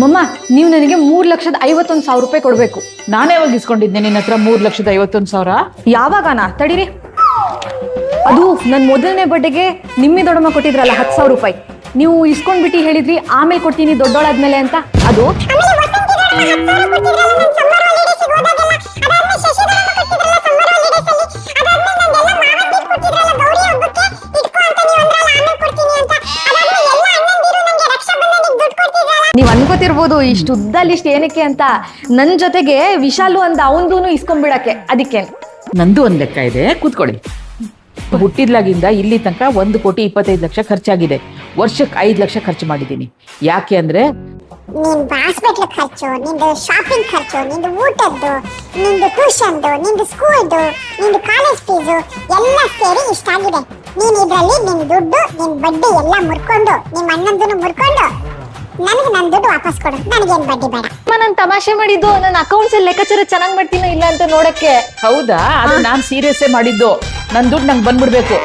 ಮಮ್ಮ ನೀವು ನನಗೆ 3,51,000 ರೂಪಾಯಿ ಕೊಡ್ಬೇಕು. ನಾನೇ ಯಾವಾಗ ಇಸ್ಕೊಂಡಿದ್ದೆ ನಿನ್ನ ಹತ್ರ 3,51,000? ಯಾವಾಗನಾ ತಡೀರಿ, ಅದು ನನ್ನ ಮೊದಲನೇ ಬರ್ಡೆಗೆ ನಿಮ್ಮಿ ದೊಡ್ಡಮ್ಮ ಕೊಟ್ಟಿದ್ರಲ್ಲ 10,000 ರೂಪಾಯಿ. ನೀವು ಇಸ್ಕೊಂಡ್ಬಿಟ್ಟು ಹೇಳಿದ್ರಿ ಆಮೇಲೆ ಕೊಡ್ತೀನಿ ದೊಡ್ಡೋಳಾದ್ಮೇಲೆ ಅಂತ. ಅದು ನೀವ್ ಅನ್ಕೋತಿರ್ಬೋದು ಇಷ್ಟು ಉದ್ದ ಲಿಸ್ಟ್ ಏನಕ್ಕೆ ಅಂತ. ನನ್ ಜೊತೆಗೆ ವಿಶಾಲು ಅಂತ ಅವನ್ದೂನು ಇಸ್ಕೊಂಡ್ಬಿಡಕ್ಕೆ. ಅದಕ್ಕೆ ನಂದು ಒಂದ್ ಲೆಕ್ಕ ಇದೆ, ಕೂತ್ಕೊಳ್ಳಿ. ಹುಟ್ಟಿದ್ಲಾಗಿಂದ ಇಲ್ಲಿ ತನಕ 1,25,00,000 ಖರ್ಚಾಗಿದೆ. ವರ್ಷಕ್ಕೆ 5 ಲಕ್ಷ ಖರ್ಚು ಮಾಡಿದ್ದೀನಿ. ಯಾಕೆ ಅಂದ್ರೆ ನಿನ್ ಹಾಸ್ಪಿಟಲ್ ಖರ್ಚು, ನಿಂದು ಶಾಪಿಂಗ್ ಖರ್ಚು, ನಿಂದು ಊಟದ್ದು, ನಿಂದು ಟ್ಯೂಷನ್ದು, ನಿಂದು ಸ್ಕೂಲ್ದು, ನಿಂದು ಕಾಲೇಜ್ ಫೀಸು ಎಲ್ಲ ಸೇರಿ ಇಷ್ಟಾಗಿದೆ. ನೀನ್ ಇದ್ರಲ್ಲಿ ನಿನ್ ದುಡ್ಡು, ನಿನ್ ಬಡ್ಡಿ ಎಲ್ಲ ಮುರ್ಕೊಂಡು, ನಿಮ್ ಅಣ್ಣಂದನ್ನು ಮುರ್ಕೊಂಡು ನನಗೆ ನನ್ನ ದುಡ್ಡು ವಾಪಸ್ ಕೊಡು. ನನಗೇನ್ ಬಡ್ಡಿ ಬೇಡ. ನಾನು ತಮಾಷೆ ಮಾಡಿದ್ದು. ನನ್ನ ಅಕೌಂಟ್ಸ್ ಲೆಕ್ಕಾಚಾರ ಚೆನ್ನಾಗಿ ಮಾಡ್ತೀನೋ ಇಲ್ಲ ಅಂತ ನೋಡಕ್ಕೆ. ಹೌದಾ? ಅದು ನಾನ್ ಸೀರಿಯಸ್ಸೇ ಮಾಡಿದ್ದು. ನನ್ ದುಡ್ಡು ನಂಗೆ ಬಂದ್ಬಿಡ್ಬೇಕು.